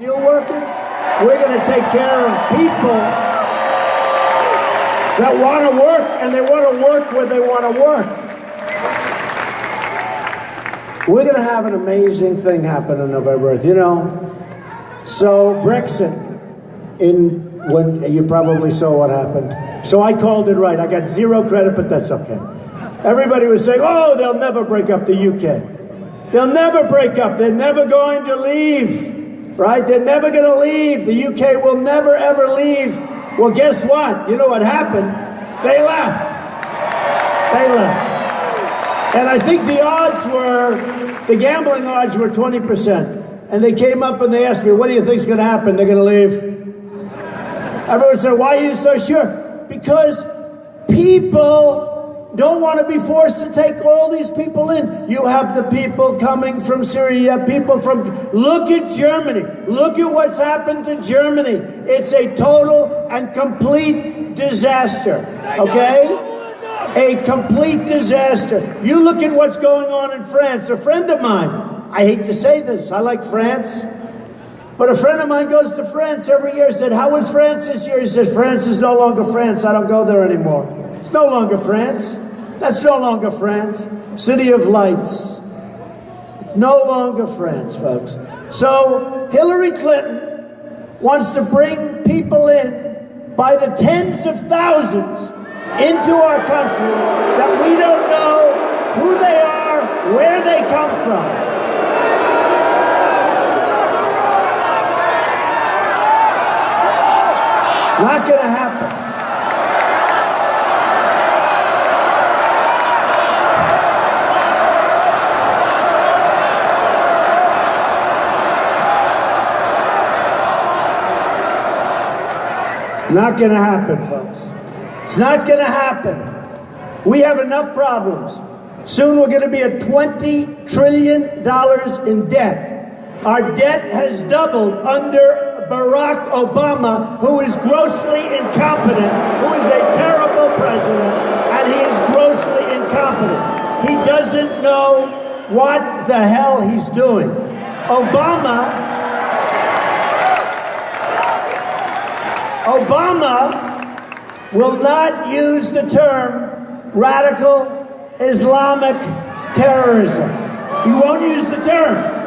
steel workers. We're going to take care of people that want to work, and they want to work where they want to work. We're going to have an amazing thing happen on November 8th. You know, so Brexit, when you probably saw what happened. So I called it right. I got zero credit, but that's okay. Everybody was saying, oh, they'll never break up the UK. They'll never break up. They're never going to leave, right? They're never going to leave. The UK will never, ever leave. Well, guess what? You know what happened? They left. They left. And I think the odds were, the gambling odds were 20%. And they came up and they asked me, what do you think's going to happen? They're going to leave. Everyone said, why are you so sure? Because people don't want to be forced to take all these people in. You have the people coming from Syria, you have people from, look at Germany. Look at what's happened to Germany. It's a total and complete disaster, okay? A complete disaster. You look at what's going on in France. A friend of mine, I hate to say this, I like France, but a friend of mine goes to France every year. Said, how was France this year? He says, France is no longer France. I don't go there anymore. It's no longer France. That's no longer France. City of Lights. No longer France, folks. So Hillary Clinton wants to bring people in by the tens of thousands into our country that we don't know who they are, where they come from. Not going to happen. Not going to happen, folks. It's not going to happen. We have enough problems. Soon we're going to be at $20 trillion in debt. Our debt has doubled under Barack Obama, who is grossly incompetent, who is a terrible president, and he is grossly incompetent. He doesn't know what the hell he's doing. Obama will not use the term radical Islamic terrorism. He won't use the term.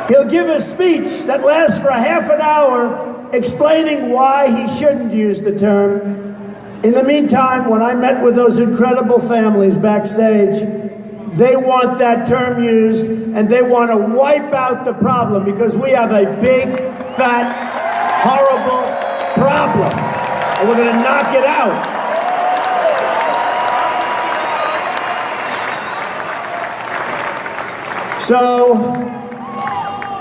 He'll give a speech that lasts for a half an hour explaining why he shouldn't use the term. In the meantime, when I met with those incredible families backstage, they want that term used and they want to wipe out the problem because we have a big, fat, horrible problem. And we're going to knock it out. So,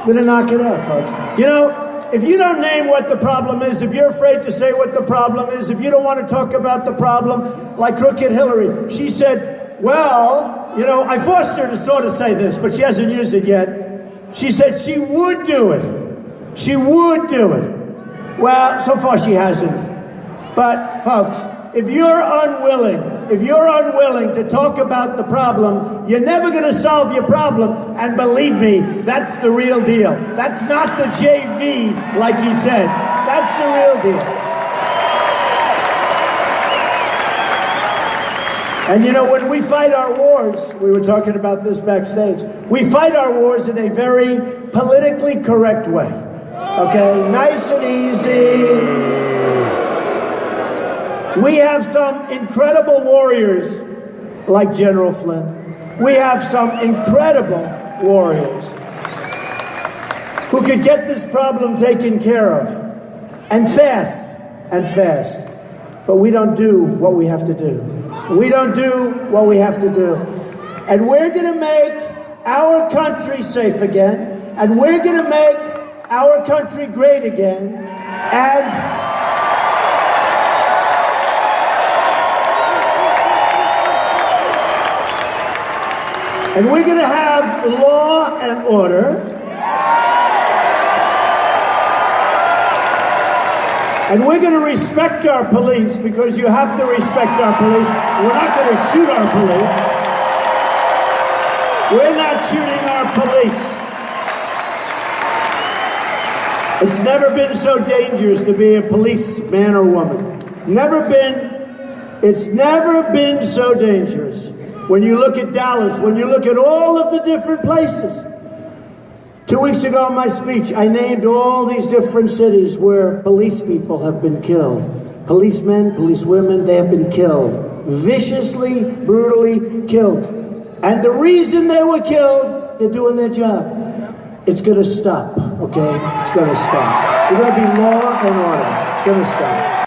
we're going to knock it out, folks. You know, if you don't name what the problem is, if you're afraid to say what the problem is, if you don't want to talk about the problem, like Crooked Hillary, she said, well, you know, I forced her to sort of say this, but she hasn't used it yet. She said she would do it. She would do it. Well, so far she hasn't. But, folks, if you're unwilling to talk about the problem, you're never going to solve your problem. And believe me, that's the real deal. That's not the JV, like he said. That's the real deal. And you know, when we fight our wars, we were talking about this backstage, we fight our wars in a very politically correct way. Okay? Nice and easy. We have some incredible warriors like General Flynn. We have some incredible warriors who could get this problem taken care of, and fast. But we don't do what we have to do. We don't do what we have to do. And we're going to make our country safe again, and we're going to make our country great again, and we're going to have law and order. And we're going to respect our police, because you have to respect our police. We're not going to shoot our police. We're not shooting our police. It's never been so dangerous to be a policeman or woman. It's never been so dangerous. When you look at Dallas, when you look at all of the different places. 2 weeks ago in my speech, I named all these different cities where police people have been killed. Policemen, policewomen, they have been killed. Viciously, brutally killed. And the reason they were killed, they're doing their job. It's going to stop, okay? It's going to stop. There's going to be law and order. It's going to stop.